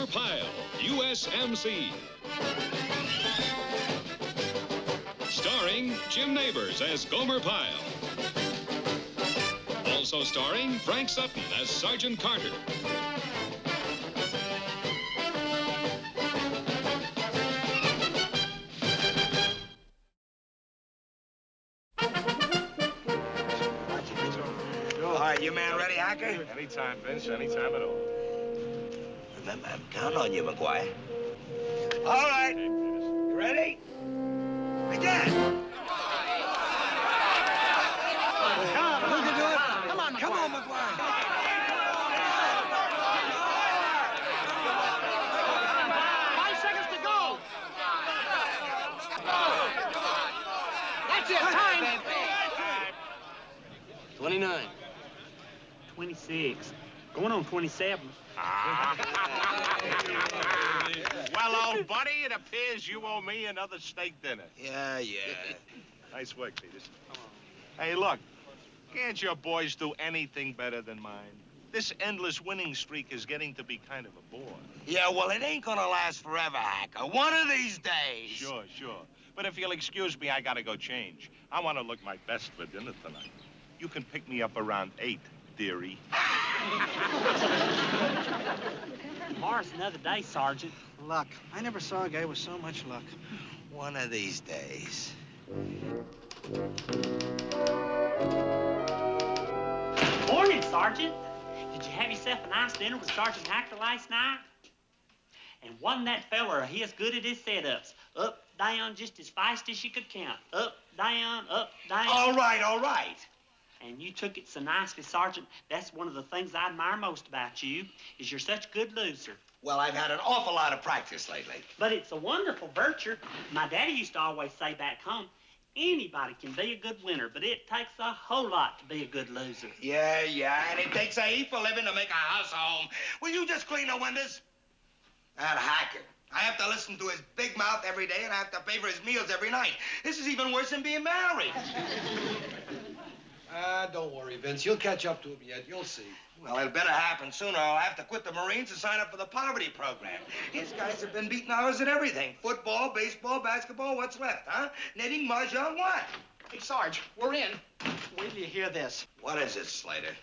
Gomer Pyle, USMC. Starring Jim Neighbors as Gomer Pyle. Also starring Frank Sutton as Sergeant Carter. All right, you man ready, Hacker? Anytime, Vince, anytime at all. Remember, I'm counting on you, McGuire. All right. You ready? Again. Come on, who can do it? Come on, McGuire. 5 seconds to go. That's it, time. 29. 26. Going on 27. Well, old buddy, it appears you owe me another steak dinner. Yeah. Nice work, Peters. Hey, look, can't your boys do anything better than mine? This endless winning streak is getting to be kind of a bore. Yeah, well, it ain't gonna last forever, Hacker. One of these days. Sure. But if you'll excuse me, I gotta go change. I want to look my best for dinner tonight. You can pick me up around 8, dearie. Tomorrow's another day, Sergeant. Luck. I never saw a guy with so much luck. One of these days. Morning, Sergeant. Did you have yourself a nice dinner with Sergeant Hacker last night? And wasn't that feller he as good at his setups? Up, down, just as fast as you could count. Up, down, up, down. All right. And you took it so nicely, Sergeant. That's one of the things I admire most about you, is you're such a good loser. Well, I've had an awful lot of practice lately. But it's a wonderful virtue. My daddy used to always say back home, anybody can be a good winner, but it takes a whole lot to be a good loser. Yeah, and it takes a heap of living to make a house a home. Will you just clean the windows? That Hacker. I have to listen to his big mouth every day, and I have to pay for his meals every night. This is even worse than being married. Don't worry, Vince. You'll catch up to him yet. You'll see. Well, it better happen sooner, or I'll have to quit the Marines and sign up for the poverty program. These guys have been beating hours at everything. Football, baseball, basketball, what's left, huh? Knitting, mahjong, what? Hey, Sarge, we're in. Wait till you hear this. What is it, Slater?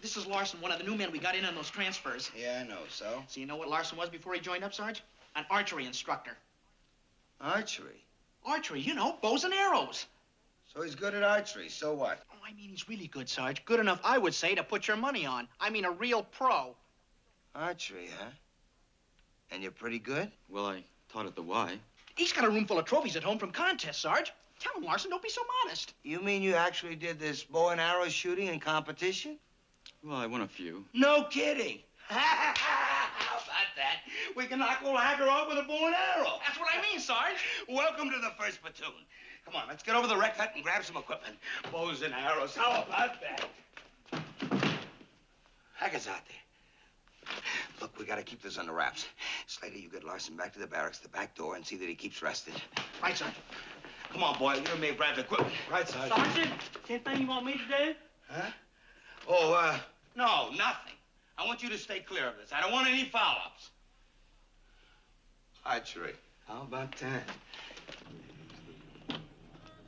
This is Larson, one of the new men we got in on those transfers. Yeah, I know, so? So you know what Larson was before he joined up, Sarge? An archery instructor. Archery? Archery, you know, bows and arrows. So he's good at archery, so what? Oh, I mean, he's really good, Sarge. Good enough, I would say, to put your money on. I mean, a real pro. Archery, huh? And you're pretty good? Well, I taught at the Y. He's got a room full of trophies at home from contests, Sarge. Tell him, Larson, don't be so modest. You mean you actually did this bow and arrow shooting in competition? Well, I won a few. No kidding. How about that? We can knock old Hacker off with a bow and arrow. That's what I mean, Sarge. Welcome to the 1st Platoon. Come on, let's get over the rec hut and grab some equipment. Bows and arrows, how about that? Hacker's out there. Look, we gotta keep this under wraps. Slater, you get Larson back to the barracks, the back door, and see that he keeps rested. Right, Sarge. Come on, boy, you and me grab the equipment. Right, Sergeant. Sergeant, anything you want me to do? Huh? Oh, no, nothing. I want you to stay clear of this. I don't want any foul-ups. Archery. How about that?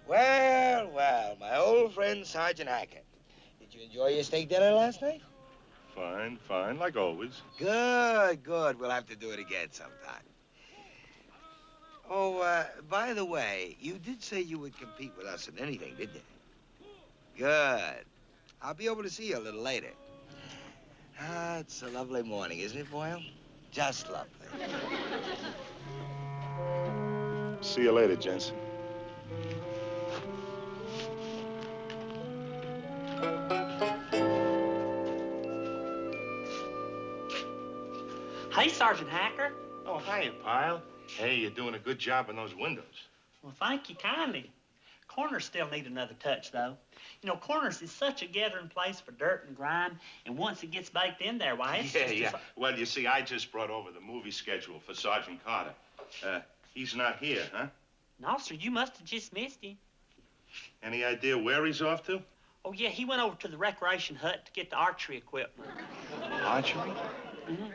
Well, my old friend Sergeant Hacker. Did you enjoy your steak dinner last night? Fine, like always. Good. We'll have to do it again sometime. Oh, by the way, you did say you would compete with us in anything, didn't you? Good. I'll be able to see you a little later. It's a lovely morning, isn't it, Boyle? Just lovely. See you later, gents. Hey, Sergeant Hacker. Oh, hiya, Pyle. Hey, you're doing a good job in those windows. Well, thank you kindly. Corners still need another touch, though. You know, corners is such a gathering place for dirt and grime, and once it gets baked in there, why, it's Yeah. Well, you see, I just brought over the movie schedule for Sergeant Carter. He's not here, huh? No, sir, you must have just missed him. Any idea where he's off to? Oh, yeah, he went over to the recreation hut to get the archery equipment. Archery?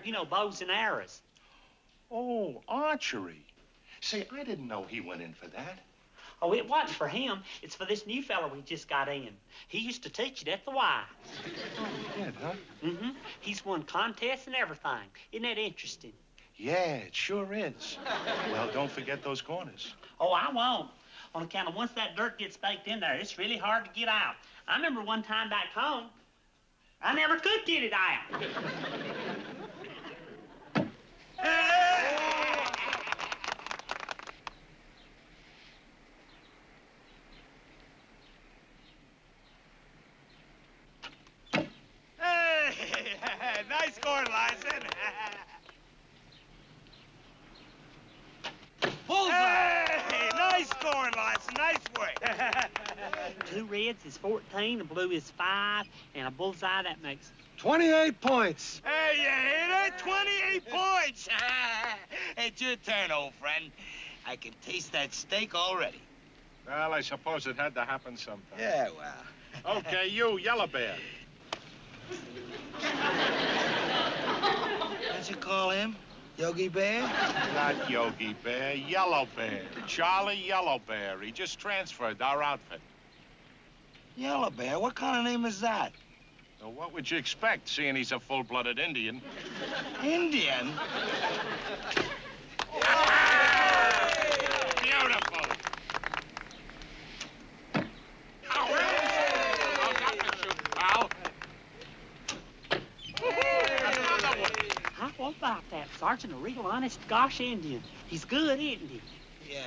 You know, bows and arrows. Oh, archery. Say, I didn't know he went in for that. Oh, it wasn't for him. It's for this new fella we just got in. He used to teach it at the Y. Oh, he did, huh? Mm-hmm. He's won contests and everything. Isn't that interesting? Yeah, it sure is. Well, don't forget those corners. Oh, I won't. On account of once that dirt gets baked in there, it's really hard to get out. I remember one time back home, I never could get it out. Hey, nice corn, Larson. Hey, nice corn, Larson. Nice work. 2 reds is 14, a blue is 5, and a bullseye, that makes 28 points. Hey, you hear that? 28 points. It's your turn, old friend. I can taste that steak already. Well, I suppose it had to happen sometime. Yeah, well. Okay, you, Yellow Bear. What'd you call him? Yogi Bear? Not Yogi Bear, Yellow Bear. Charlie Yellow Bear. He just transferred our outfit. Yellow Bear? What kind of name is that? Well, what would you expect, seeing he's a full-blooded Indian? Indian? Beautiful. Oh, not to shoot, pal. That's another one. How about that, Sergeant? A real honest gosh Indian. He's good, isn't he? Yeah.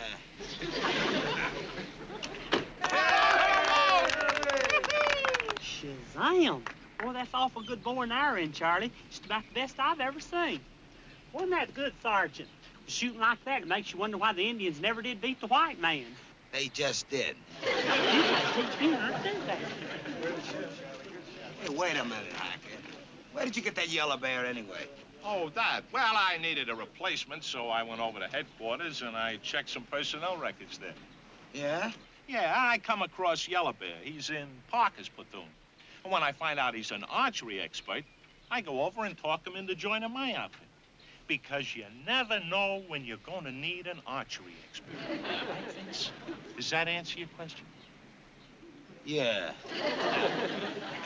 Shazam! Boy, that's awful good bow and arrow, Charlie. Just about the best I've ever seen. Wasn't that good, Sergeant? Shooting like that, it makes you wonder why the Indians never did beat the white man. They just did. You gotta teach me how to do that. Hey, wait a minute, Hacker. Where did you get that Yellow Bear anyway? Oh, that. Well, I needed a replacement, so I went over to headquarters and I checked some personnel records there. Yeah? Yeah, I come across Yellow Bear. He's in Parker's platoon. And when I find out he's an archery expert, I go over and talk him into joining my outfit. Because you never know when you're going to need an archery expert. Does that answer your question? Yeah.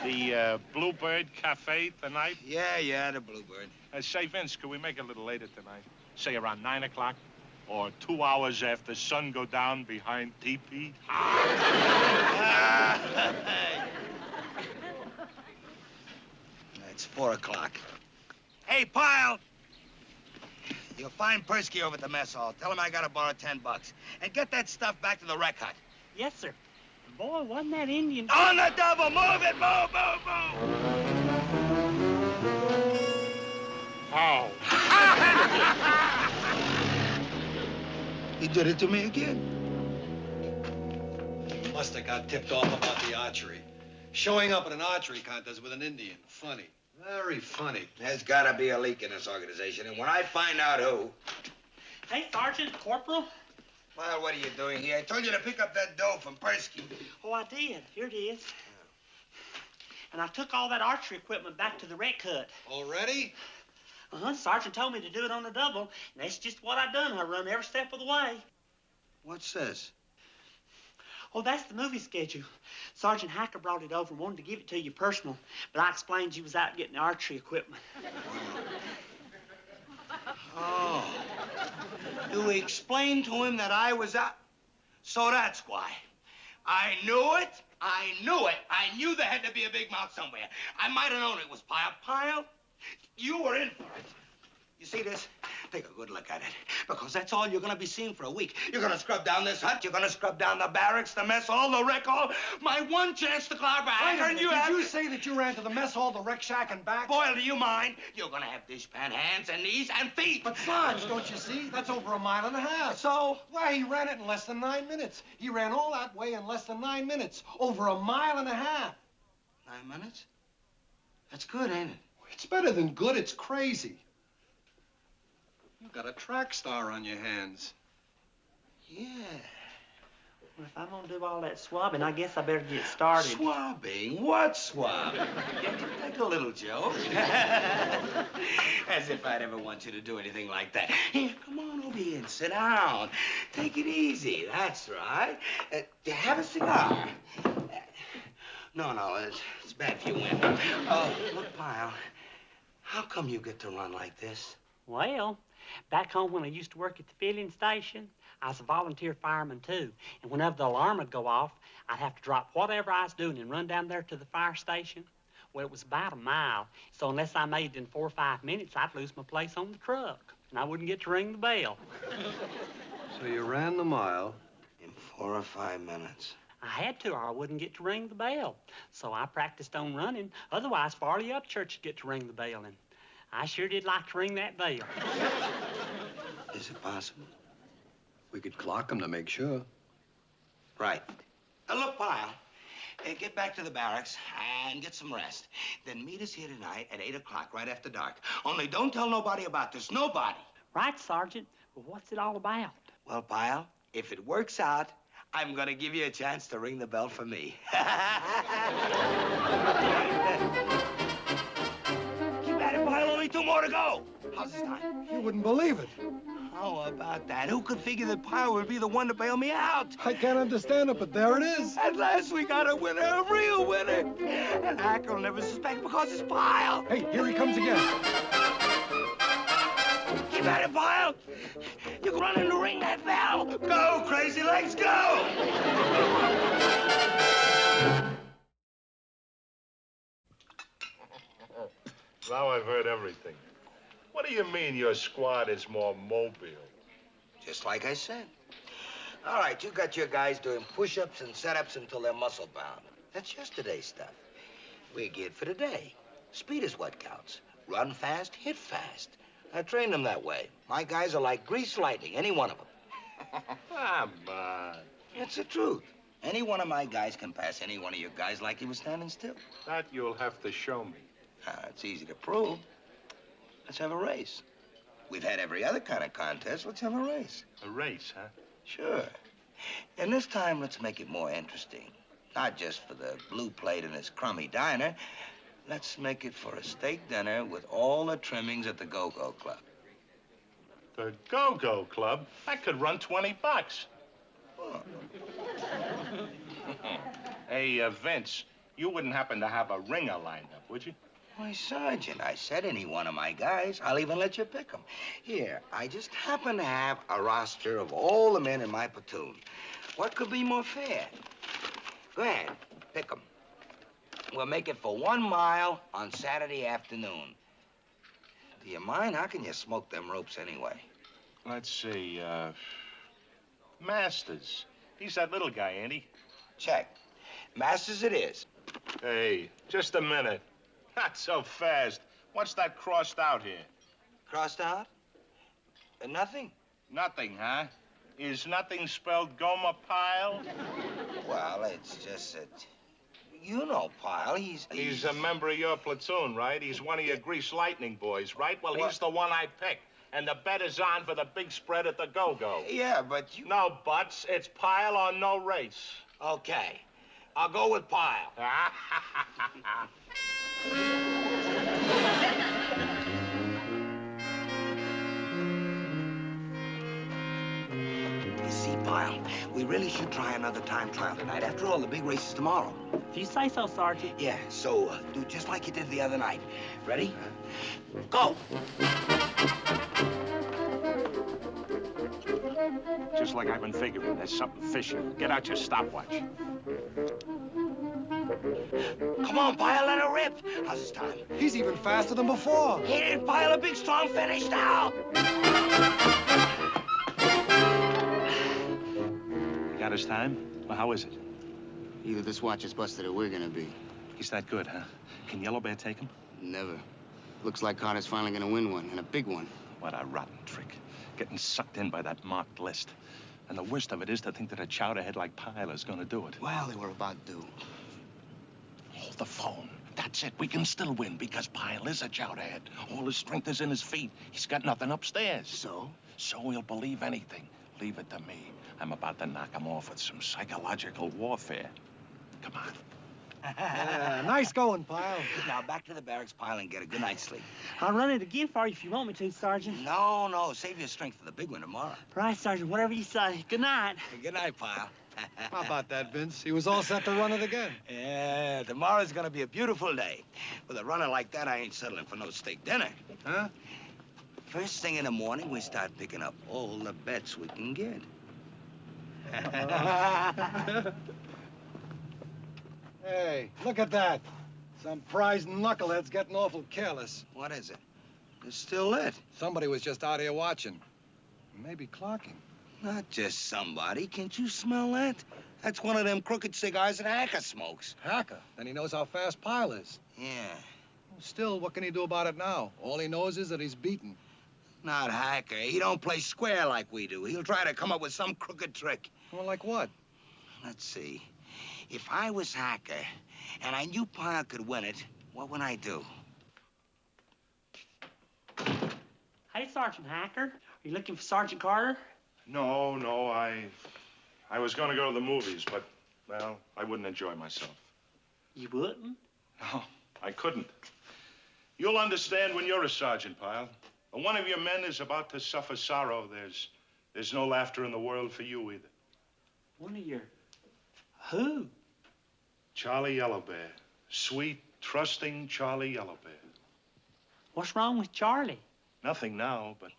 The Bluebird Cafe tonight? Yeah, the Bluebird. Say, Vince, could we make it a little later tonight? Say around 9 o'clock? Or 2 hours after sun go down behind TP? It's 4 o'clock. Hey, Pyle! You'll find Persky over at the mess hall. Tell him I gotta borrow $10. And get that stuff back to the rec hut. Yes, sir. Boy, wasn't that Indian... On the double! Move it! Move, move, move! Oh. He did it to me again. Must have got tipped off about the archery. Showing up at an archery contest with an Indian. Funny. Very funny. There's gotta be a leak in this organization, and when I find out who... Hey, Sergeant, Corporal. Well, what are you doing here? I told you to pick up that dough from Persky. Oh, I did. Here it is. And I took all that archery equipment back to the rec hut. Already? Uh-huh. Sergeant told me to do it on the double, and that's just what I done. I run every step of the way. What's this? Oh, that's the movie schedule. Sergeant Hacker brought it over and wanted to give it to you personal, but I explained you was out getting the archery equipment. Oh. You explained to him that I was out? So that's why. I knew it. I knew it. I knew there had to be a big mouth somewhere. I might have known it was Pyle. Pyle, you were in for it. You see this? Take a good look at it, because that's all you're going to be seeing for a week. You're going to scrub down this hut. You're going to scrub down the barracks, the mess hall, the rec hall. My one chance to climb back. Did you say that you ran to the mess hall, the rec shack, and back? Boyle, do you mind? You're going to have dishpan hands and knees and feet. But Sarge, don't you see? That's over a mile and a half. So? Why, he ran it in less than 9 minutes. He ran all that way in less than 9 minutes. Over a mile and a half. 9 minutes? That's good, ain't it? It's better than good. It's crazy. You've got a track star on your hands. Yeah. Well, if I'm gonna do all that swabbing, I guess I better get started. Swabbing? What swabbing? Can't you take a little joke? As if I'd ever want you to do anything like that. Here, come on over here and sit down. Take it easy. That's right. Have a cigar. No, it's bad for your wind. Oh, look, Pyle, how come you get to run like this? Well, back home when I used to work at the filling station, I was a volunteer fireman too. And whenever the alarm would go off, I'd have to drop whatever I was doing and run down there to the fire station. Well, it was about a mile, so unless I made it in 4 or 5 minutes, I'd lose my place on the truck, and I wouldn't get to ring the bell. So you ran the mile. In 4 or 5 minutes. I had to, or I wouldn't get to ring the bell. So I practiced on running. Otherwise, Farley Upchurch would get to ring the bell, and I sure did like to ring that bell. Is it possible? We could clock him to make sure. Right. Now, look, Pyle, get back to the barracks and get some rest. Then meet us here tonight at 8 o'clock, right after dark. Only don't tell nobody about this. Nobody. Right, Sergeant. Well, what's it all about? Well, Pyle, if it works out, I'm gonna give you a chance to ring the bell for me. Keep at it, Pyle. Only 2 more to go. How's this time? You wouldn't believe it. How about that? Who could figure that Pyle would be the one to bail me out? I can't understand it, but there it is. At last we got a winner, a real winner. And Hack will never suspect because it's Pyle. Hey, here he comes again. Keep at it, Pyle. You can run in the ring that bell. Go, crazy legs, go! Now I've heard everything. What do you mean your squad is more mobile? Just like I said. All right, you got your guys doing push-ups and set-ups until they're muscle-bound. That's yesterday's stuff. We're geared for today. Speed is what counts. Run fast, hit fast. I train them that way. My guys are like greased lightning, any one of them. Come on. It's the truth. Any one of my guys can pass any one of your guys like he was standing still. That you'll have to show me. It's easy to prove. Let's have a race. We've had every other kind of contest. Let's have a race. A race, huh? Sure. And this time, let's make it more interesting. Not just for the blue plate in this crummy diner. Let's make it for a steak dinner with all the trimmings at the Go-Go Club. The Go-Go Club? That could run $20. Oh. Hey, Vince, you wouldn't happen to have a ringer lined up, would you? Why, Sergeant, I said any one of my guys. I'll even let you pick them. Here, I just happen to have a roster of all the men in my platoon. What could be more fair? Go ahead, pick them. We'll make it for 1 mile on Saturday afternoon. Do you mind? How can you smoke them ropes anyway? Let's see, Masters. He's that little guy, ain't he? Check. Masters it is. Hey, just a minute. Not so fast. What's that crossed out here? Crossed out? Nothing. Nothing, huh? Is nothing spelled gomer pyle? Well, it's just that... You know, Pyle, He's a member of your platoon, right? He's one of your grease lightning boys, right? Well, he's the one I picked. And the bet is on for the big spread at the Go-Go. Yeah, but you... No buts. It's pile or no race. Okay. I'll go with Pyle. You see, Pyle, we really should try another time trial tonight. After all, the big race is tomorrow. If you say so, Sergeant. Yeah, so do just like you did the other night. Ready? Go! Just like I've been figuring, there's something fishy. Get out your stopwatch. Come on, Pyle, let her rip. How's this time? He's even faster than before. Hit it, Pyle, a big, strong finish now. Got his time? Well, how is it? Either this watch is busted or we're gonna be. He's that good, huh? Can Yellow Bear take him? Never. Looks like Carter's finally gonna win one, and a big one. What a rotten trick. Getting sucked in by that marked list. And the worst of it is to think that a chowderhead like Pyle is gonna do it. Well, they were about due. Hold the phone. That's it. We can still win because Pyle is a chowderhead. All his strength is in his feet. He's got nothing upstairs. So? So he'll believe anything. Leave it to me. I'm about to knock him off with some psychological warfare. Come on. Yeah, nice going, Pyle. Now, back to the barracks, Pyle, and get a good night's sleep. I'll run it again for you if you want me to, Sergeant. No, save your strength for the big one tomorrow. Right, Sergeant, whatever you say. Good night. Good night, Pyle. How about that, Vince? He was all set to run it again. Yeah, tomorrow's gonna be a beautiful day. With a runner like that, I ain't settling for no steak dinner. Huh? First thing in the morning, we start picking up all the bets we can get. Hey, look at that. Some prize knucklehead's getting awful careless. What is it? It's still lit. Somebody was just out here watching. Maybe clocking. Not just somebody. Can't you smell that? That's one of them crooked cigars that Hacker smokes. Hacker? Then he knows how fast Pyle is. Yeah. Still, what can he do about it now? All he knows is that he's beaten. Not Hacker. He don't play square like we do. He'll try to come up with some crooked trick. Well, like what? Let's see. If I was Hacker and I knew Pyle could win it, what would I do? Hey, Sergeant Hacker. Are you looking for Sergeant Carter? No, I was going to go to the movies, but, well, I wouldn't enjoy myself. You wouldn't? No, I couldn't. You'll understand when you're a sergeant, Pyle. When one of your men is about to suffer sorrow, there's no laughter in the world for you either. One of your... Who? Charlie Yellowbear. Sweet, trusting Charlie Yellowbear. What's wrong with Charlie? Nothing now, but,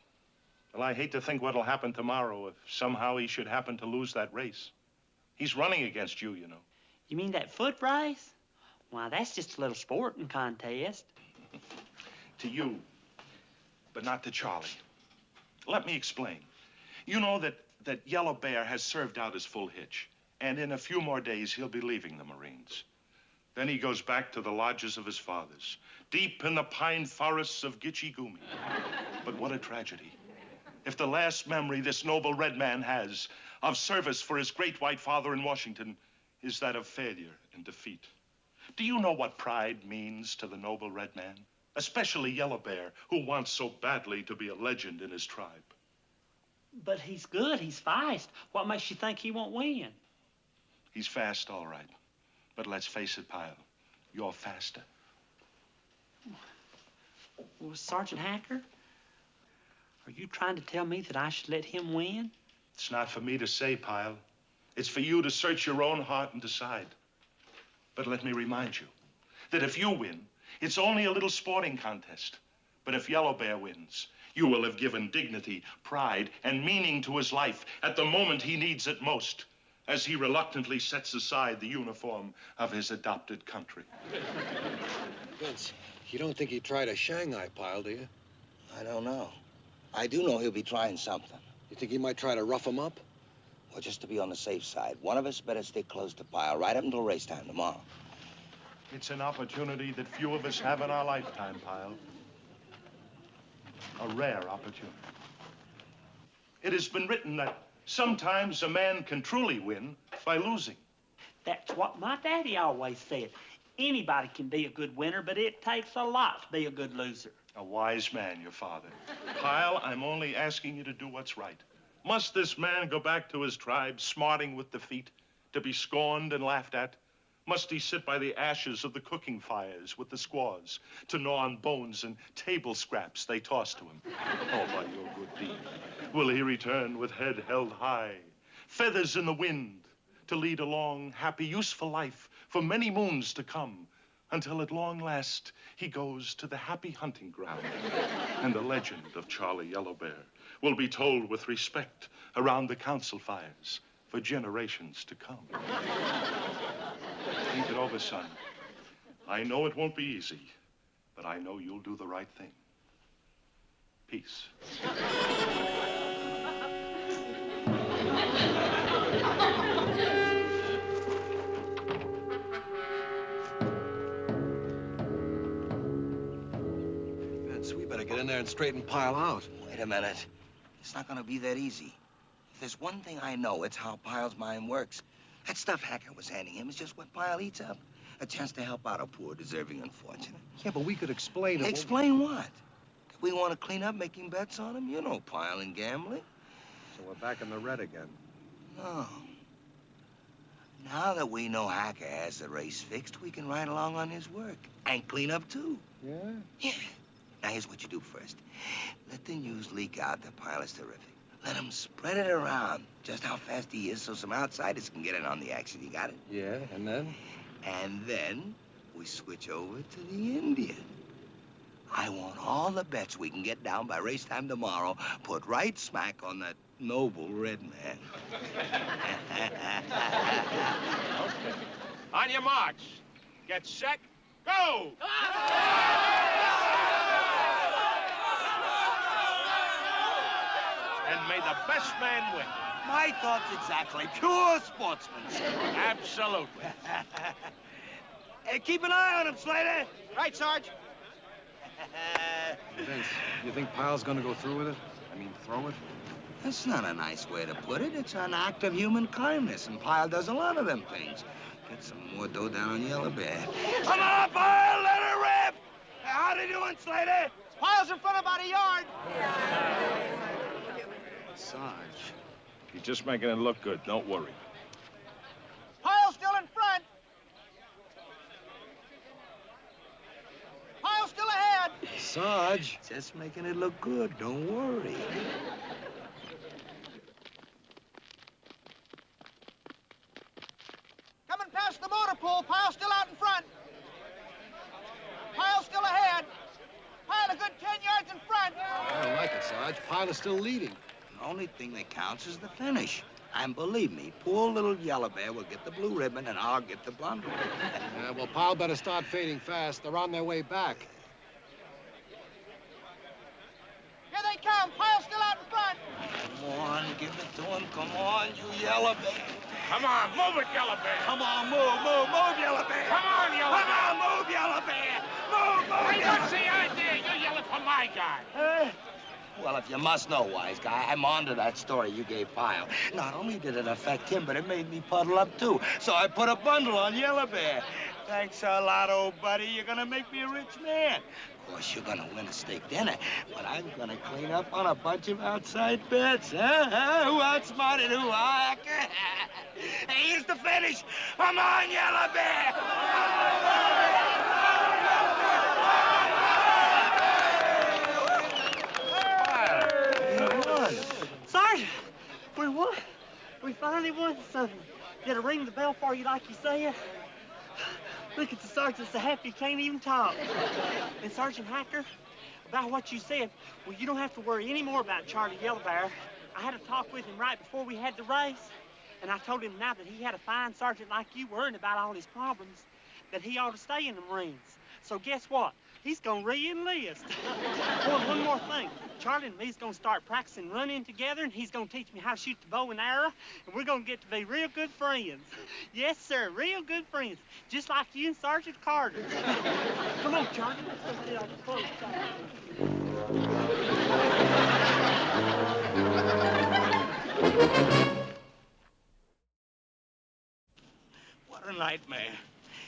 well, I hate to think what'll happen tomorrow if somehow he should happen to lose that race. He's running against you, you know. You mean that foot race? Why, that's just a little sporting contest. To you, but not to Charlie. Let me explain. You know that Yellow Bear has served out his full hitch, and in a few more days he'll be leaving the Marines. Then he goes back to the lodges of his fathers, deep in the pine forests of Gitche Gumee. But what a tragedy. If the last memory this noble red man has of service for his great white father in Washington is that of failure and defeat. Do you know what pride means to the noble red man? Especially Yellow Bear, who wants so badly to be a legend in his tribe. But he's good. He's fast. What makes you think he won't win? He's fast, all right. But let's face it, Pyle, you're faster. Well, Sergeant Hacker, are you trying to tell me that I should let him win? It's not for me to say, Pyle. It's for you to search your own heart and decide. But let me remind you that if you win, it's only a little sporting contest. But if Yellow Bear wins, you will have given dignity, pride, and meaning to his life at the moment he needs it most, as he reluctantly sets aside the uniform of his adopted country. Vince, you don't think he'd try to Shanghai Pyle, do you? I don't know. I do know he'll be trying something. You think he might try to rough him up? Well, just to be on the safe side, one of us better stay close to Pyle right up until race time tomorrow. It's an opportunity that few of us have in our lifetime, Pyle. A rare opportunity. It has been written that sometimes a man can truly win by losing. That's what my daddy always said. Anybody can be a good winner, but it takes a lot to be a good loser. A wise man, your father. Pyle, I'm only asking you to do what's right. Must this man go back to his tribe, smarting with defeat, to be scorned and laughed at? Must he sit by the ashes of the cooking fires with the squaws, to gnaw on bones and table scraps they toss to him? All by your good deed will he return with head held high, feathers in the wind, to lead a long, happy, useful life for many moons to come, until at long last he goes to the happy hunting ground, and the legend of Charlie Yellowbear will be told with respect around the council fires for generations to come. Think it over, son. I know it won't be easy, but I know you'll do the right thing. Peace. Vince, we better get in there and straighten Pyle out. Wait a minute. It's not gonna be that easy. If there's one thing I know, it's how Pyle's mind works. That stuff Hacker was handing him is just what Pyle eats up. A chance to help out a poor, deserving unfortunate. Yeah, but we could explain it. Explain what? If we want to clean up making bets on him, you know Pyle and gambling. So we're back in the red again. Oh. Now that we know Hacker has the race fixed, we can ride along on his work. And clean up, too. Yeah? Yeah. Now, here's what you do first. Let the news leak out that Pyle is terrific. Let him spread it around, just how fast he is, so some outsiders can get in on the action. You got it? Yeah, and then? And then we switch over to the Indian. I want all the bets we can get down by race time tomorrow put right smack on that noble red man. Okay. On your march. Get set. Go! And may the best man win. My thoughts exactly. Pure sportsmanship. Absolutely. Hey, keep an eye on him, Slater. Right, Sarge? Vince, you think Pyle's gonna go through with it? I mean, throw it? That's not a nice way to put it. It's an act of human kindness, and Pyle does a lot of them things. Get some more dough down on Yellow Bear. Come on, Pyle, let her rip! How they doing, Slater? Pyle's in front of about a yard. Sarge. You're just making it look good. Don't worry. Pyle's still in front. Pyle's still ahead. Sarge. Just making it look good. Don't worry. Coming past the motor pool. Pyle's still out in front. Pyle's still ahead. Pyle a good 10 yards in front. I don't like it, Sarge. Pyle is still leading. The only thing that counts is the finish. And believe me, poor little Yellow Bear will get the blue ribbon, and I'll get the bundle. Yeah, well, Pyle better start fading fast. They're on their way back. Here they come. Pyle's still out in front. Come on, give it to him. Come on, you Yellow Bear. Come on, move it, Yellow Bear. Come on, move, Yellow Bear. Come on, Yellow Bear. Come on, move, Yellow Bear. Move, Hey, Yellow what's the idea? You're yelling for my guy. Well, if you must know, wise guy, I'm on to that story you gave Pyle. Not only did it affect him, but it made me puddle up, too. So I put a bundle on Yellow Bear. Thanks a lot, old buddy. You're gonna make me a rich man. Of course, you're gonna win a steak dinner, but I'm gonna clean up on a bunch of outside bets, huh? Who outsmarted who, huh? Hey, here's the finish. Come on, Yellow Bear! Sarge, we won. We finally won something. Did I ring the bell for you like you said? Look at the sergeant so happy he can't even talk. And Sergeant Hacker, about what you said, well, you don't have to worry any more about Charlie Yellow Bear. I had a talk with him right before we had the race, and I told him now that he had a fine sergeant like you worrying about all his problems, that he ought to stay in the Marines. So guess what? He's gonna re-enlist. Oh, and one more thing. Charlie and me's gonna start practicing running together, and he's gonna teach me how to shoot the bow and arrow, and we're gonna get to be real good friends. Yes, sir, real good friends. Just like you and Sergeant Carter. Come on, Charlie. Let's go get our clothes. What a nightmare.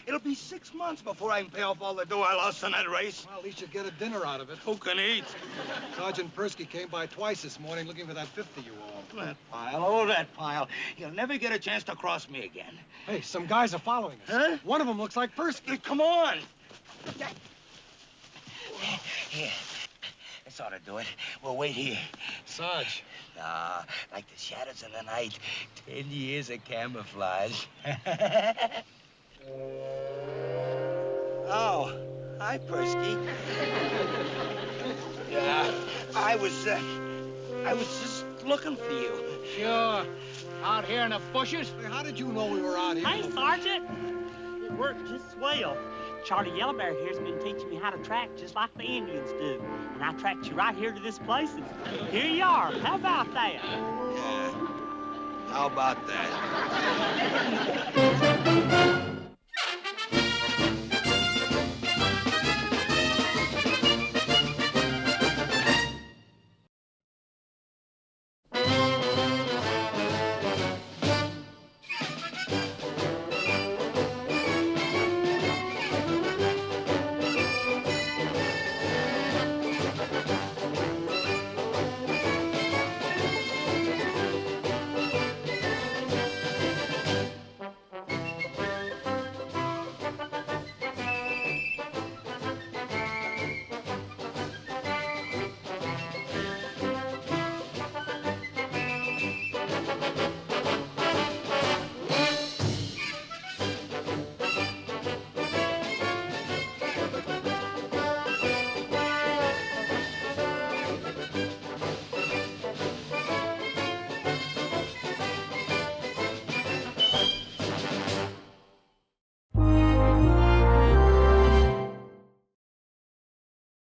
It'll be 6 months before I can pay off all the dough I lost in that race. Well, at least you get a dinner out of it. Who can eat? Sergeant Persky came by twice this morning looking for that 50 you owe. That Pyle, oh, that Pyle. He'll never get a chance to cross me again. Hey, some guys are following us. Huh? One of them looks like Persky. Come on. Here. This ought to do it. We'll wait here. Sarge. Nah, like the shadows in the night. 10 years of camouflage. Oh, hi, Persky. Yeah, I was just looking for you. Sure. Out here in the bushes? Hey, how did you know we were out here? Hey, Sergeant. It worked just swell. Charlie Yellow Bear here's been teaching me how to track just like the Indians do. And I tracked you right here to this place, and here you are. How about that? Yeah. How about that?